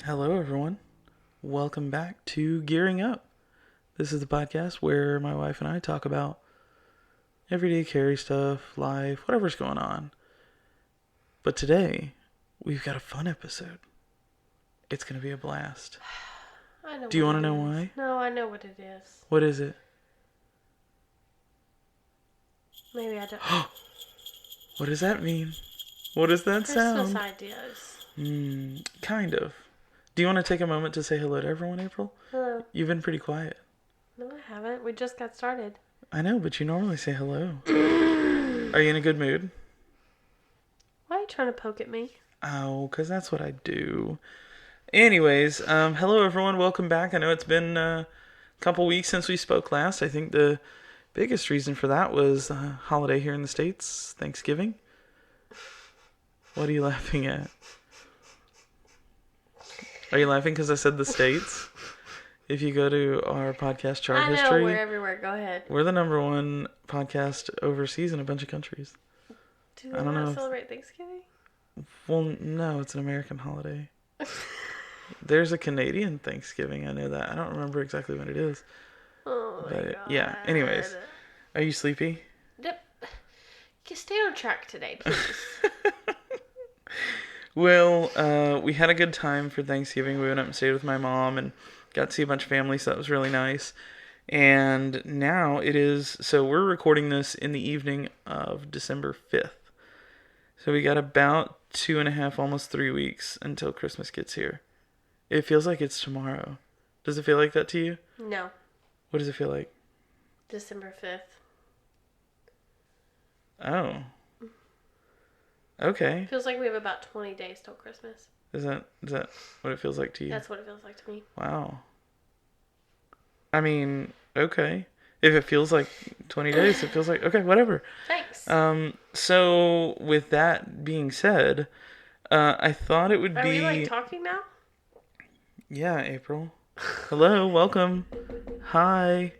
Hello, everyone. Welcome back to Gearing Up. This is the podcast where my wife and I talk about everyday carry stuff, life, whatever's going on. But today, we've got a fun episode. It's going to be a blast. I know. Do you want to know why? No, I know what it is. What is it? Maybe I don't. What does that mean? What does that sound? Christmas ideas. Kind of. Do you want to take a moment to say hello to everyone, April? Hello. You've been pretty quiet. No, I haven't. We just got started. I know, but you normally say hello. Are you in a good mood? Why are you trying to poke at me? Oh, because that's what I do. Anyways, hello everyone. Welcome back. I know it's been a couple weeks since we spoke last. I think the biggest reason for that was a holiday here in the States, Thanksgiving. What are you laughing at? Are you laughing because I said the States? If you go to our podcast chart history... I know, we're everywhere. Go ahead. We're the number one podcast overseas in a bunch of countries. Do we not celebrate Thanksgiving? Well, no, it's an American holiday. There's a Canadian Thanksgiving, I know that. I don't remember exactly when it is. Oh, my God. Yeah, anyways. Are you sleepy? Yep. Stay on track today, please. Well, we had a good time for Thanksgiving. We went up and stayed with my mom and got to see a bunch of family, so that was really nice. And now it is, so we're recording this in the evening of December 5th. So we got about 2.5, almost 3 weeks until Christmas gets here. It feels like it's tomorrow. Does it feel like that to you? No. What does it feel like? December 5th. Oh. Okay. Feels like we have about 20 days till Christmas. Is that what it feels like to you? That's what it feels like to me. Wow. I mean, okay. If it feels like 20 days, it feels like, okay, whatever. Thanks. So with that being said, I thought it would be... Are we talking now? Yeah, April. Hello, welcome. Hi.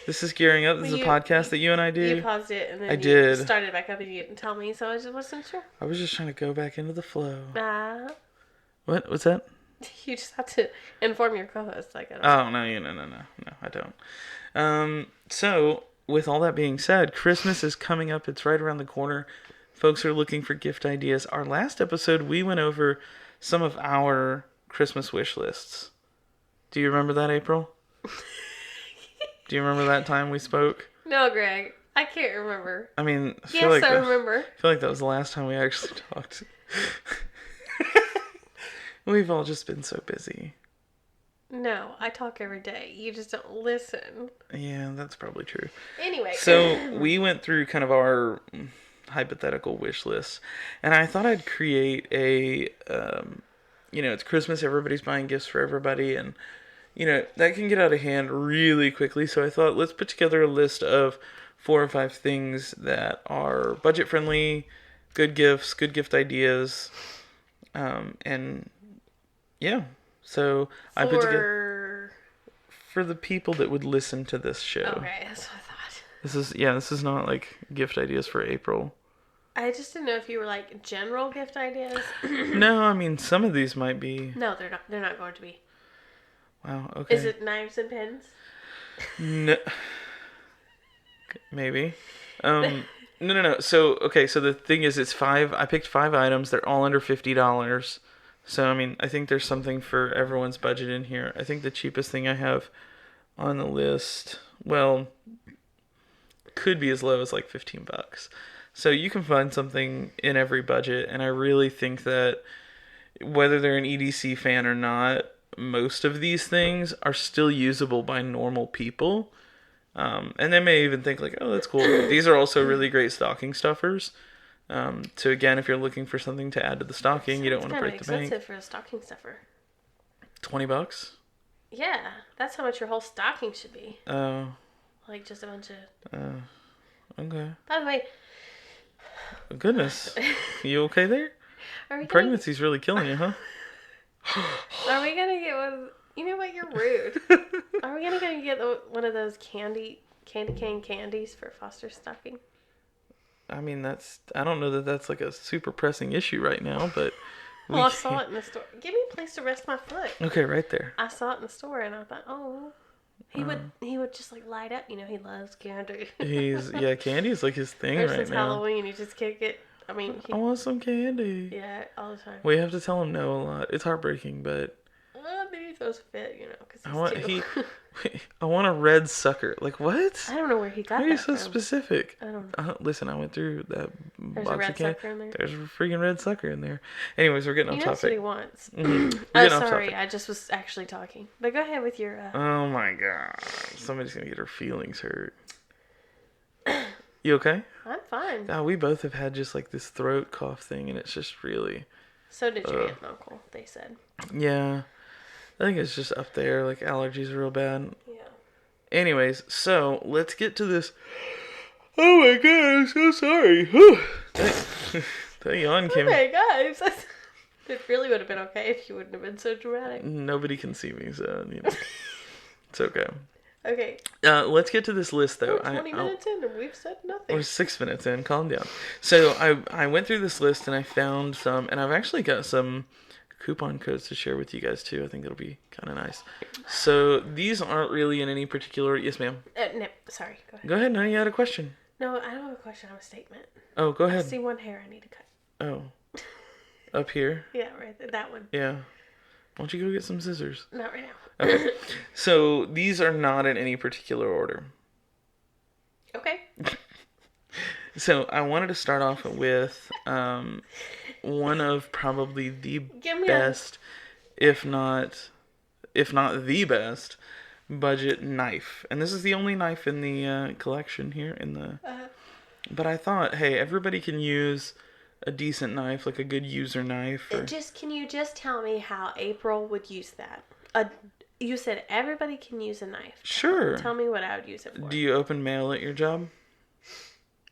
This is Gearing Up. This is a podcast that you and I do. You paused it and then I you did. Started back up and you didn't tell me, so I just wasn't sure. I was just trying to go back into the flow. What? What's that? You just have to inform your co-host. No, I don't. So, with all that being said, Christmas is coming up. It's right around the corner. Folks are looking for gift ideas. Our last episode, we went over some of our Christmas wish lists. Do you remember that, April? Do you remember that time we spoke? No, Greg. I can't remember. I mean, I remember. I feel like that was the last time we actually talked. We've all just been so busy. No, I talk every day. You just don't listen. Yeah, that's probably true. Anyway. So we went through kind of our hypothetical wish list. And I thought I'd create a, it's Christmas. Everybody's buying gifts for everybody. And, that can get out of hand really quickly. So I thought let's put together a list of 4 or 5 things that are budget friendly, good gifts, good gift ideas. And yeah. So I put together for the people that would listen to this show. Okay, that's what I thought. This is not like gift ideas for April. I just didn't know if you were like general gift ideas. No, I mean some of these might be. No, they're not. They're not going to be. Wow. Okay. Is it knives and pins? No. Maybe. No. So the thing is, it's 5. I picked 5 items. They're all under $50. So, I mean, I think there's something for everyone's budget in here. I think the cheapest thing I have on the list, well, could be as low as like $15. So you can find something in every budget. And I really think that whether they're an EDC fan or not, most of these things are still usable by normal people. And they may even think like, oh, that's cool. These are also really great stocking stuffers. So again, if you're looking for something to add to the stocking, you don't want to break the bank. It's expensive for a stocking stuffer. $20? Yeah, that's how much your whole stocking should be. Oh. Like just a bunch of... Okay. By the way... Goodness. You okay there? Pregnancy's really killing you, huh? Are we gonna get one? You know what? You're rude. Are we gonna get one of those candy cane candies for Foster's stocking? I mean, I don't know that that's like a super pressing issue right now, but Well, I saw it in the store. Give me a place to rest my foot. Okay, right there. I saw it in the store and I thought, oh, he would just like light up. You know, he loves candy. Candy is like his thing Or right since now. Halloween, he just can't get. I mean, I want some candy. Yeah, all the time. We have to tell him no a lot. It's heartbreaking, but maybe he throws a fit, you know, because he's two. I want a red sucker. Like what? I don't know where he got Why are you that so from. specific? I don't know. Listen, I went through that There's box a red of candy. sucker in there. There's a freaking red sucker in there. Anyways, we're getting off topic. That's what he wants. Mm-hmm. Oh, sorry, I just was actually talking. But go ahead with your. Oh my god, somebody's gonna get her feelings hurt. You okay? I'm fine. God, we both have had just like this throat cough thing, and it's just really. So did your aunt and uncle, they said. Yeah. I think it's just up there. Like, allergies are real bad. Yeah. Anyways, so let's get to this. Oh my god, I'm so sorry. Whew. That yawn came. Okay, guys. It really would have been okay if you wouldn't have been so dramatic. Nobody can see me, so, you know. It's okay. Okay. Let's get to this list, though. We're 20 minutes in and we've said nothing. We're 6 minutes in. Calm down. So I went through this list and I found some, and I've actually got some coupon codes to share with you guys too. I think it'll be kind of nice. So these aren't really in any particular. Yes, ma'am. No, sorry. Go ahead. Go ahead. No, you had a question. No, I don't have a question. I have a statement. Oh, go ahead. I see one hair I need to cut. Oh, up here. Yeah, right there. That one. Yeah. Why don't you go get some scissors? Not right now. Okay. So these are not in any particular order. Okay. So I wanted to start off with one of probably the best, if not the best, budget knife. And this is the only knife in the collection here in the. But I thought, hey, everybody can use a decent knife, like a good user knife. Or... Can you just tell me how April would use that? You said everybody can use a knife. Sure. Tell me what I would use it for. Do you open mail at your job?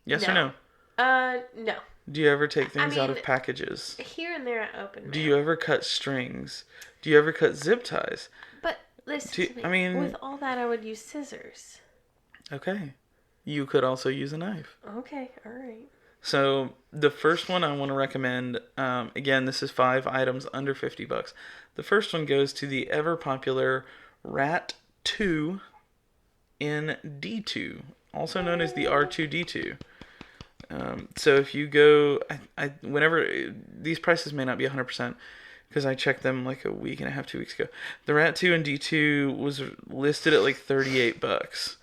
Yes or no? No. Do you ever take things out of packages? Here and there I open mail. Do you ever cut strings? Do you ever cut zip ties? But listen to me. With all that, I would use scissors. Okay. You could also use a knife. Okay, all right. So the first one I want to recommend, again, this is 5 items under $50. The first one goes to the ever popular Rat 2 in D2, also known as the R2D2. So if you go, whenever, these prices may not be 100% because I checked them like a week and a half, 2 weeks ago. The Rat 2 and D2 was listed at like $38,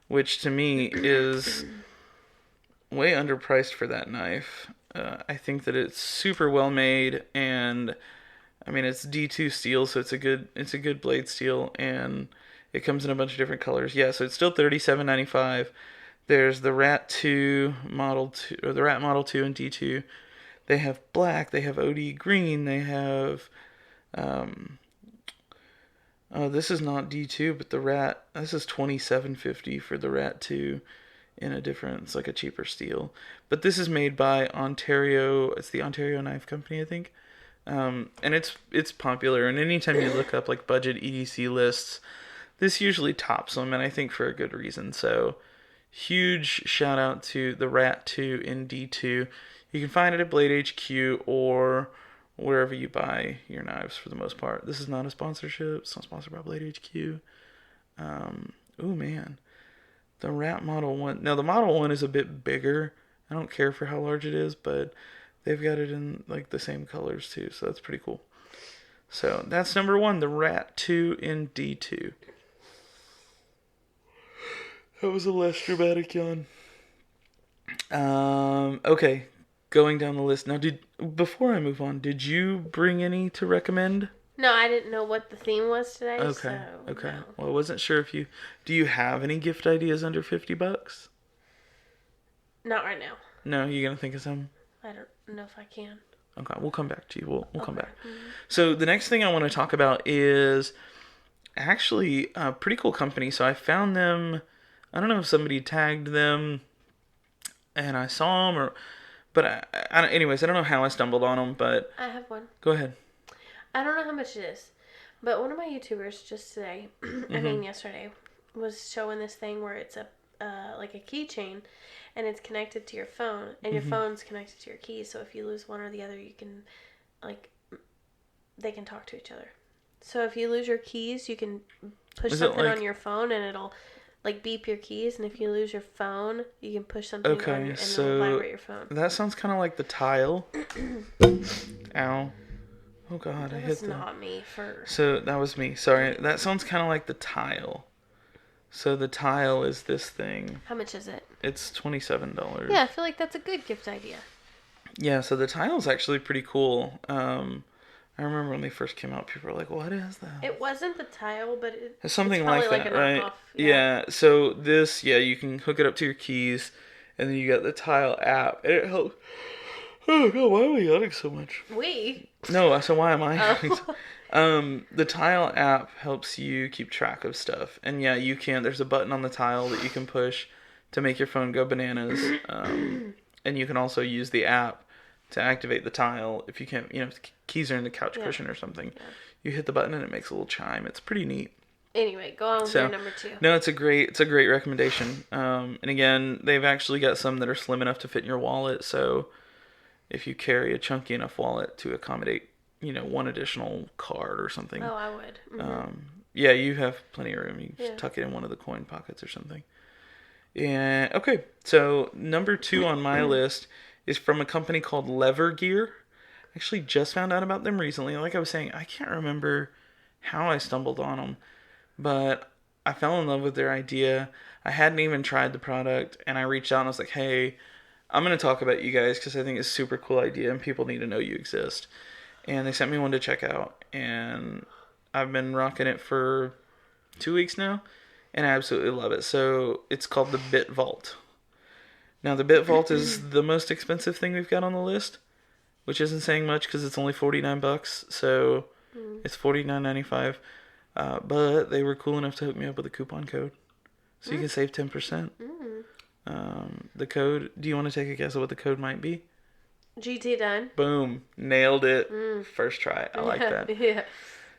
which to me is way underpriced for that knife. I think that it's super well made, and I mean it's D2 steel, so it's a good blade steel, and it comes in a bunch of different colors. Yeah, so it's still $37.95. There's the Rat 2 Model 2, or the Rat Model 2 and D2. They have black, they have OD green, they have this is not D2, but the Rat, this is $27.50 for the Rat 2 in a different, it's like a cheaper steel. But this is made by Ontario, it's the Ontario Knife Company, I think. And it's popular, and anytime you look up like budget EDC lists, this usually tops them, and I think for a good reason. So huge shout out to the Rat 2 in D2. You can find it at Blade HQ or wherever you buy your knives for the most part. This is not a sponsorship. It's not sponsored by Blade HQ. Oh man. The Rat Model 1. Now the Model 1 is a bit bigger. I don't care for how large it is, but they've got it in like the same colors too, so that's pretty cool. So that's number 1, the Rat 2 in D2. That was a less dramatic yawn. Okay, going down the list. Now, before I move on, did you bring any to recommend? No, I didn't know what the theme was today. Okay, so okay. No. Well, I wasn't sure if you... Do you have any gift ideas under $50? Not right now. No, you gonna think of some? I don't know if I can. Okay, we'll come back to you. We'll come back. Mm-hmm. So the next thing I want to talk about is actually a pretty cool company. So I found them... I don't know if somebody tagged them and I saw them, but anyways, I don't know how I stumbled on them, but... I have one. Go ahead. I don't know how much it is, but one of my YouTubers just today, I mean yesterday, was showing this thing where it's like a keychain, and it's connected to your phone, and your phone's connected to your keys. So if you lose one or the other, you can, like, they can talk to each other. So if you lose your keys, you can push something on your phone, and it'll, like, beep your keys. And if you lose your phone, you can push something on your, and it'll vibrate your phone. That sounds kind of like the tile. Ow. Oh God, I hit That was not me first. So that was me. Sorry. That sounds kind of like the tile. So the tile is this thing. How much is it? It's $27. Yeah, I feel like that's a good gift idea. Yeah, so the tile is actually pretty cool. I remember when they first came out, people were like, "What is that?" It wasn't the tile, but it's something like that, right? Knockoff, yeah. So this, you can hook it up to your keys, and then you got the tile app, and it helps. Oh God, why are we yawning so much? No, so why am I yawning? The tile app helps you keep track of stuff, and yeah, you can. There's a button on the tile that you can push to make your phone go bananas, and you can also use the app to activate the tile. If you can't, if the keys are in the couch cushion or something, you hit the button and it makes a little chime. It's pretty neat. Anyway, go on with your number 2. No, it's a great recommendation. And again, they've actually got some that are slim enough to fit in your wallet. So if you carry a chunky enough wallet to accommodate, one additional card or something. Oh, I would. Mm-hmm. Yeah, you have plenty of room. You can just tuck it in one of the coin pockets or something. And okay, so number 2 on my list is from a company called Lever Gear. I actually just found out about them recently. Like I was saying, I can't remember how I stumbled on them, but I fell in love with their idea. I hadn't even tried the product, and I reached out and I was like, hey, I'm going to talk about you guys because I think it's a super cool idea and people need to know you exist. And they sent me one to check out, and I've been rocking it for 2 weeks now, and I absolutely love it. So it's called the Bit Vault. Now, the Bit Vault is the most expensive thing we've got on the list, which isn't saying much because it's only $49, so it's $49.95. But they were cool enough to hook me up with a coupon code, so you can save 10%. The code, do you want to take a guess at what the code might be? GT done. Boom. Nailed it. First try. I like that. Yeah.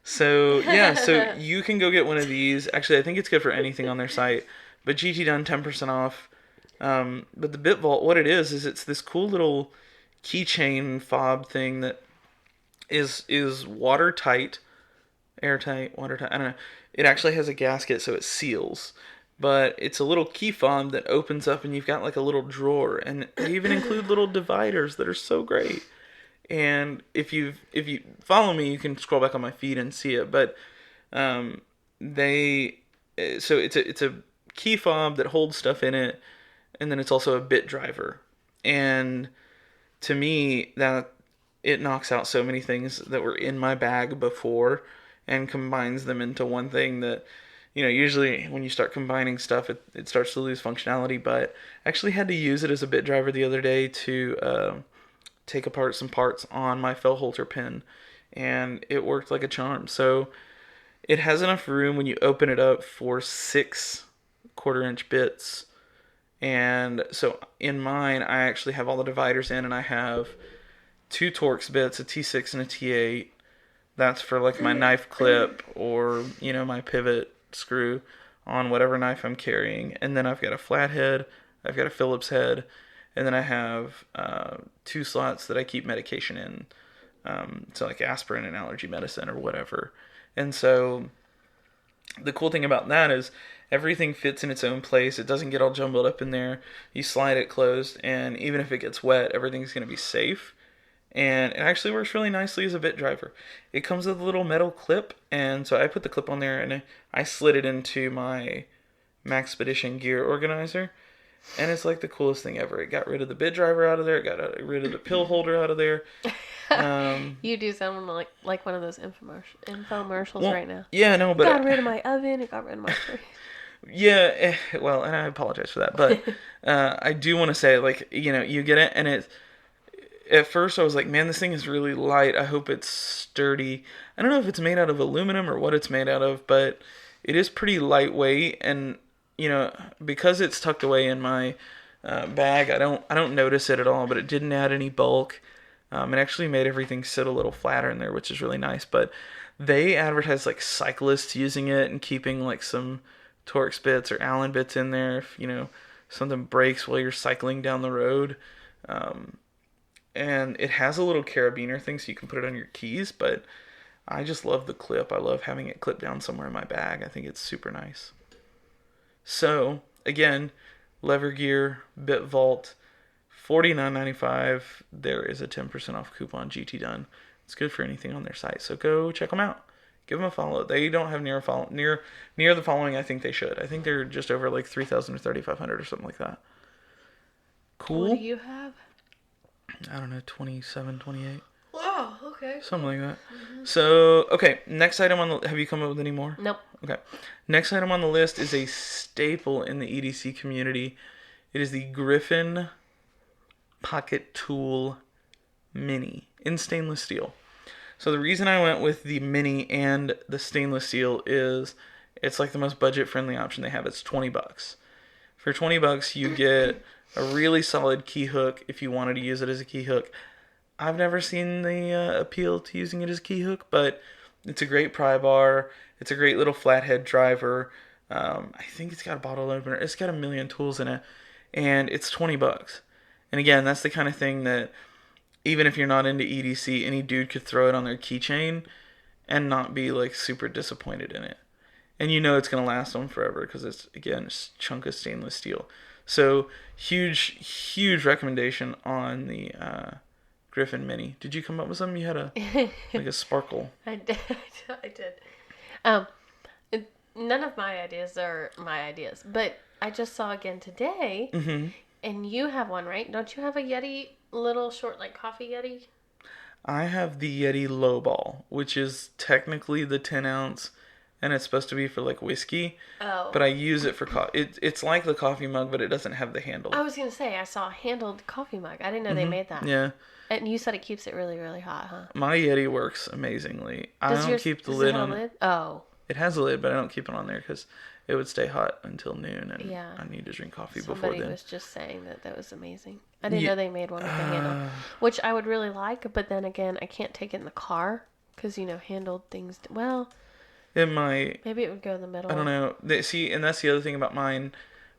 So, so you can go get one of these. Actually, I think it's good for anything on their site. But GT done, 10% off. But the Bit Vault, what it is it's this cool little keychain fob thing that is watertight, airtight, watertight. I don't know. It actually has a gasket, so it seals. But it's a little key fob that opens up, and you've got like a little drawer, and they even include little dividers that are so great. And if you follow me, you can scroll back on my feed and see it. But so it's a key fob that holds stuff in it, and then it's also a bit driver. And to me, that it knocks out so many things that were in my bag before and combines them into one thing that, usually when you start combining stuff, it starts to lose functionality. But I actually had to use it as a bit driver the other day to take apart some parts on my Fellholter pen, and it worked like a charm. So it has enough room when you open it up for 6 1/4-inch bits. And so in mine, I actually have all the dividers in, and I have 2 Torx bits, a T6 and a T8. That's for like my knife clip or, my pivot screw on whatever knife I'm carrying. And then I've got a flathead, I've got a Phillips head, and then I have 2 slots that I keep medication in. So like aspirin and allergy medicine or whatever. And so the cool thing about that is everything fits in its own place. It doesn't get all jumbled up in there. You slide it closed, and even if it gets wet, everything's going to be safe. And it actually works really nicely as a bit driver. It comes with a little metal clip, and so I put the clip on there, and I slid it into my Maxpedition gear organizer. And it's like the coolest thing ever. It got rid of the bit driver out of there. It got rid of the pill holder out of there. You do sound like one of those infomercials right now. Yeah, no, but it got rid of my oven. It got rid of my fridge. Yeah, well, and I apologize for that. But I do want to say, you get it, and it's... At first, I was like, man, this thing is really light. I hope it's sturdy. I don't know if it's made out of aluminum or what it's made out of, but it is pretty lightweight. And, because it's tucked away in my bag, I don't notice it at all, but it didn't add any bulk. It actually made everything sit a little flatter in there, which is really nice. But they advertise, cyclists using it and keeping, some Torx bits or Allen bits in there if, something breaks while you're cycling down the road. And it has a little carabiner thing so you can put it on your keys, but I just love the clip. I love having it clipped down somewhere in my bag. I think it's super nice. So, again, Lever Gear, Bit Vault, $49.95. There is a 10% off coupon, GT Done. It's good for anything on their site, so go check them out. Give them a follow. They don't have near the following I think they should. I think they're just over like 3,000 or 3,500 or something like that. Cool. What do you have? I don't know, 27, 28. Oh, okay. Something like that. Mm-hmm. So, okay, next item on the... Have you come up with any more? Nope. Okay. Next item on the list is a staple in the EDC community. It is the Griffin Pocket Tool Mini in stainless steel. So the reason I went with the Mini and the stainless steel is it's like the most budget-friendly option they have. It's $20. For $20, you get a really solid key hook if you wanted to use it as a key hook. I've never seen the appeal to using it as a key hook, but it's a great pry bar. It's a great little flathead driver. I think it's got a bottle opener. It's got a million tools in it, and it's $20. And again, that's the kind of thing that even if you're not into EDC, any dude could throw it on their keychain and not be like super disappointed in it. And it's going to last them forever because it's, again, it's a chunk of stainless steel. So huge recommendation on the Griffin Mini. Did you come up with something? You had a sparkle. I did. None of my ideas are my ideas, but I just saw again today, and you have one, right? Don't you have a Yeti, little short, like coffee Yeti? I have the Yeti Lowball, which is technically the 10 ounce, and it's supposed to be for like whiskey. Oh. But I use it for coffee. It's like the coffee mug, but it doesn't have the handle. I was going to say, I saw a handled coffee mug. I didn't know they made that. Yeah. And you said it keeps it really, really hot, huh? My Yeti works amazingly. I don't keep the lid on it. Oh. It has a lid, but I don't keep it on there because it would stay hot until noon, and yeah. I need to drink coffee Somebody before then. Somebody was just saying that was amazing. I didn't know they made one with a handle, which I would really like, but then again, I can't take it in the car because, handled things... Well... It might. Maybe it would go in the middle. I don't know. See, and that's the other thing about mine.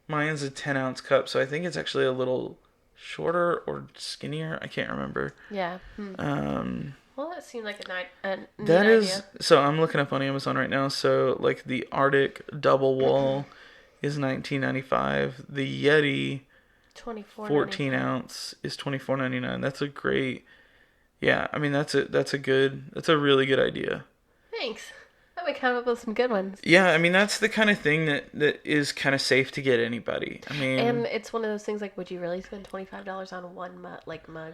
Mine's a 10 ounce cup, so I think it's actually a little shorter or skinnier. I can't remember. Yeah. Well, that seemed like a neat that is idea. So I'm looking up on Amazon right now. So like the Arctic double wall is $19.95. The Yeti 14 ounce is $24.99. That's a great. Yeah, I mean that's a really good idea. Thanks. We come up with some good ones. Yeah, I mean that's the kind of thing that is kind of safe to get anybody. I mean, and it's one of those things like, would you really spend $25 on one mug?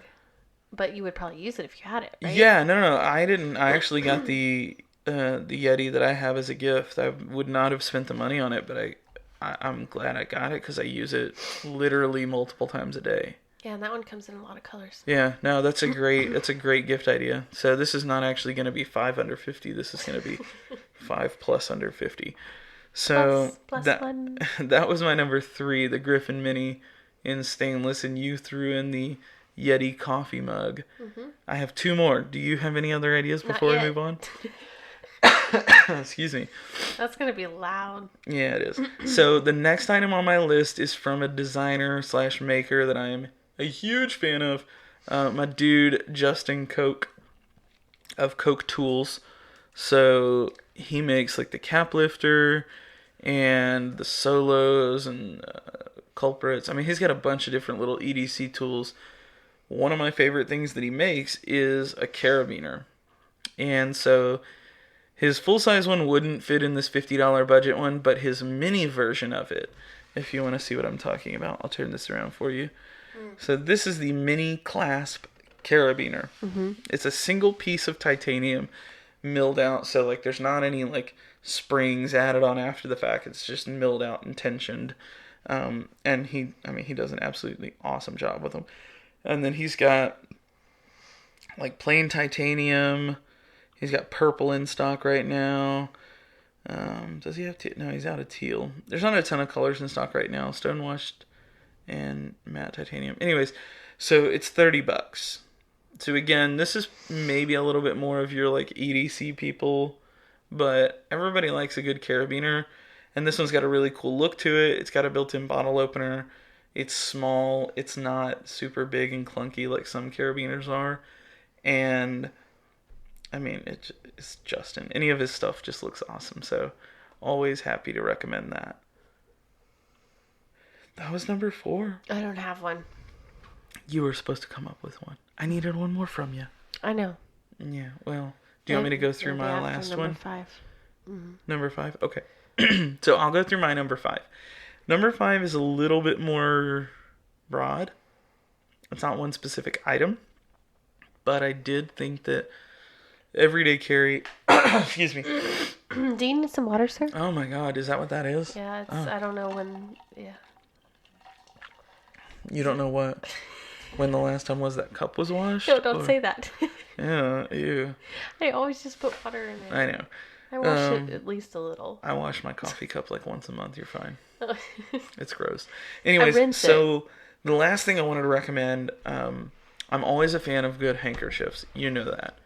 But you would probably use it if you had it, right? Yeah, no, I didn't. I actually got the Yeti that I have as a gift. I would not have spent the money on it, but I'm glad I got it because I use it literally multiple times a day. Yeah, and that one comes in a lot of colors. Yeah, no, that's a great gift idea. So this is not actually going to be 5 under 50. This is going to be 5 plus under 50. So plus that one. That was my number 3, the Griffin Mini in stainless, and you threw in the Yeti coffee mug. I have 2 more. Do you have any other ideas before we move on? Excuse me. That's going to be loud. Yeah, it is. So the next item on my list is from a designer/maker that I am a huge fan of, my dude Justin Koch of Koch Tools. So he makes like the cap lifter and the solos and culprits. I mean, he's got a bunch of different little EDC tools. One of my favorite things that he makes is a carabiner. And so his full-size one wouldn't fit in this $50 budget one, but his mini version of it, if you want to see what I'm talking about, I'll turn this around for you. So this is the mini clasp carabiner. It's a single piece of titanium milled out, so like there's not any like springs added on after the fact. It's just milled out and tensioned. And he does an absolutely awesome job with them. And then he's got like plain titanium. He's got purple in stock right now. Does he have teal? No, he's out of teal. There's not a ton of colors in stock right now. Stonewashed and matte titanium. Anyways, so it's $30. So again, this is maybe a little bit more of your like EDC people, but everybody likes a good carabiner. And this one's got a really cool look to it. It's got a built-in bottle opener. It's small. It's not super big and clunky like some carabiners are. And I mean, it's Justin. Any of his stuff just looks awesome. So always happy to recommend that. That was number 4. I don't have one. You were supposed to come up with one. I needed one more from you. I know. Yeah, well, do you want me to go through my last number one? 5. Mm-hmm. Number 5? Okay. So I'll go through my number 5. Number 5 is a little bit more broad. It's not one specific item. But I did think that everyday carry... Excuse me. Do you need some water, sir? Oh my god, is that what that is? Yeah, it's, I don't know when... Yeah. You don't know when the last time was that cup was washed? No, don't say that. Yeah, ew. I always just put water in it. I know. I wash it at least a little. I wash my coffee cup like once a month. You're fine. It's gross. I Anyways, rinse so the last thing I wanted to recommend, I'm always a fan of good handkerchiefs. You know that.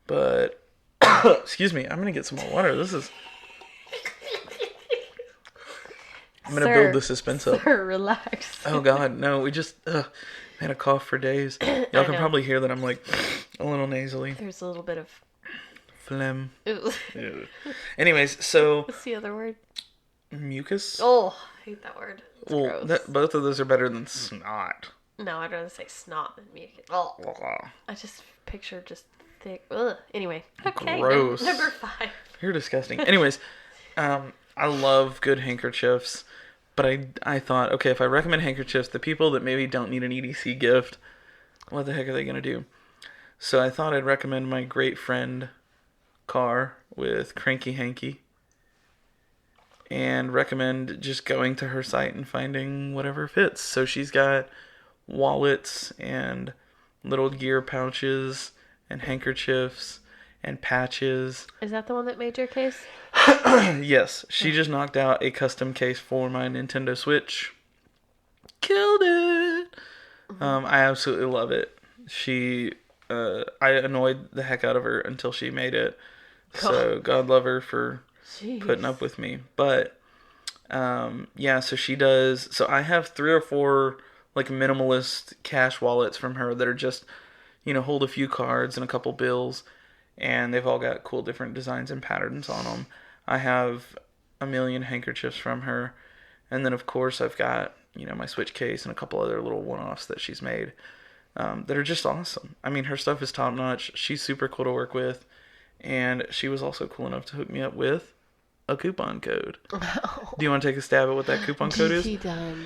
But, excuse me, I'm going to get some more water. I'm going to build the suspense up. Sir, relax. Oh, God, no, we just had a cough for days. Y'all can probably hear that I'm like a little nasally. There's a little bit of... Phlegm. Ew. Anyways, so... What's the other word? Mucus? Oh, I hate that word. It's gross. Both of those are better than snot. No, I'd rather say snot than mucus. Oh. I just picture just thick. Ugh. Anyway. Okay. Gross. Number 5. You're disgusting. Anyways, I love good handkerchiefs, but I thought, okay, if I recommend handkerchiefs, the people that maybe don't need an EDC gift, what the heck are they going to do? So I thought I'd recommend my great friend Car with Cranky Hanky, and recommend just going to her site and finding whatever fits. So she's got wallets and little gear pouches and handkerchiefs and patches. Is that the one that made your case? Yes, she just knocked out a custom case for my Nintendo Switch. Killed it. I absolutely love it. I annoyed the heck out of her until she made it. So God love her for putting up with me. But yeah, so she does. So I have 3 or 4 like minimalist cash wallets from her that are just, hold a few cards and a couple bills, and they've all got cool different designs and patterns on them. I have a million handkerchiefs from her, and then of course I've got my Switch case and a couple other little one-offs that she's made that are just awesome. I mean, her stuff is top notch. She's super cool to work with. And she was also cool enough to hook me up with a coupon code. Oh. Do you want to take a stab at what that coupon code is? Done.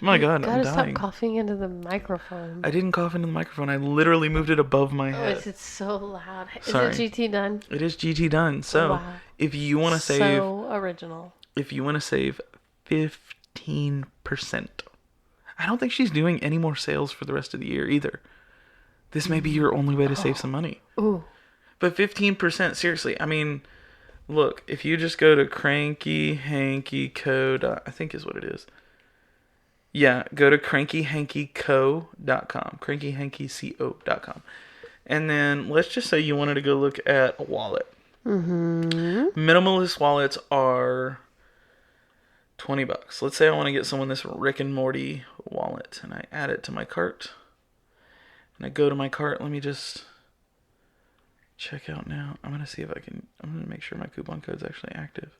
My God, I'm dying. Stop coughing into the microphone. I didn't cough into the microphone. I literally moved it above my head. Oh, it's so loud. Sorry. Is it GT done? It is GT done. So, wow. If you want to save... So original. If you want to save 15%. I don't think she's doing any more sales for the rest of the year either. This may be your only way to save some money. Ooh. But 15%, seriously. I mean, look, if you just go to crankyhankyco, I think is what it is. Yeah, go to crankyhankyco.com. crankyhankyco.com. And then let's just say you wanted to go look at a wallet. Mm-hmm. Minimalist wallets are $20. Let's say I want to get someone this Rick and Morty wallet, and I add it to my cart. And I go to my cart. Let me just check out now. I'm going to see if I can... I'm going to make sure my coupon code's actually active.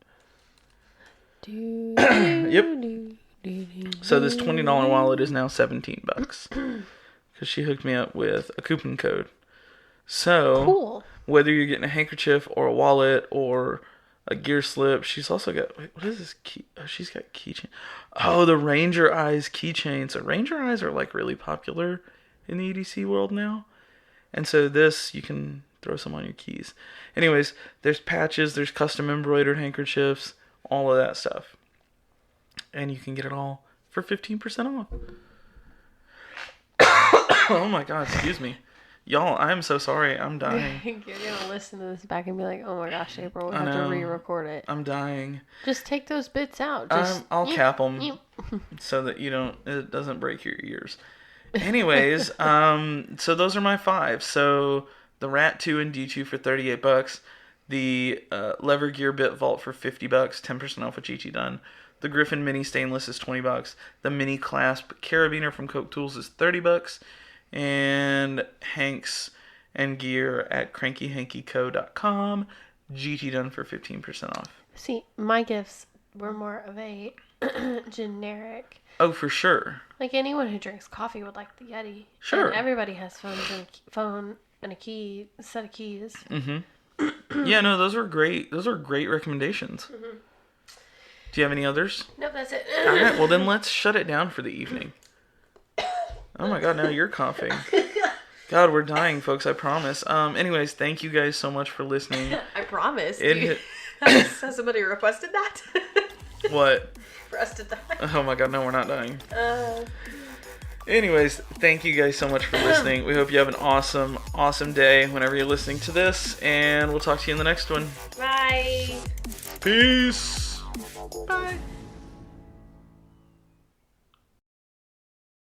Yep. So this $20 wallet is now $17. Because she hooked me up with a coupon code. So, cool. Whether you're getting a handkerchief or a wallet or a gear slip, she's also got... Wait, what is this? She's got keychain. Oh, the Ranger Eyes keychain. So Ranger Eyes are like really popular in the EDC world now. And so this, you can throw some on your keys. Anyways, there's patches, there's custom embroidered handkerchiefs, all of that stuff. And you can get it all for 15% off. Oh my God, excuse me. Y'all, I'm so sorry. I'm dying. You're going to listen to this back and be like, oh my gosh, April, we have to re-record it. I'm dying. Just take those bits out. I'll cap them so that it doesn't break your ears. Anyways, so those are my 5. So the Rat 2 and D2 for $38. The Lever Gear Bit Vault for $50, 10% off with GT Done. The Griffin Mini Stainless is $20. The Mini Clasp Carabiner from Coke Tools is $30. And Hanks and Gear at crankyhankyco.com. GT Done for 15% off. See, my gifts were more of a generic. Oh, for sure. Like anyone who drinks coffee would like the Yeti. Sure. And everybody has phone and a key, a set of keys. Mm-hmm. Yeah, no, those were great. Those are great recommendations. Mm-hmm. Do you have any others? Nope, that's it. All right, well then let's shut it down for the evening. Oh my God, now you're coughing. God, we're dying, folks, I promise. Anyways, thank you guys so much for listening. I promise. Has somebody requested that? What? For us to die. Oh my God, no, we're not dying. Anyways, thank you guys so much for listening. We hope you have an awesome, awesome day whenever you're listening to this, and we'll talk to you in the next one. Bye. Peace. Bye.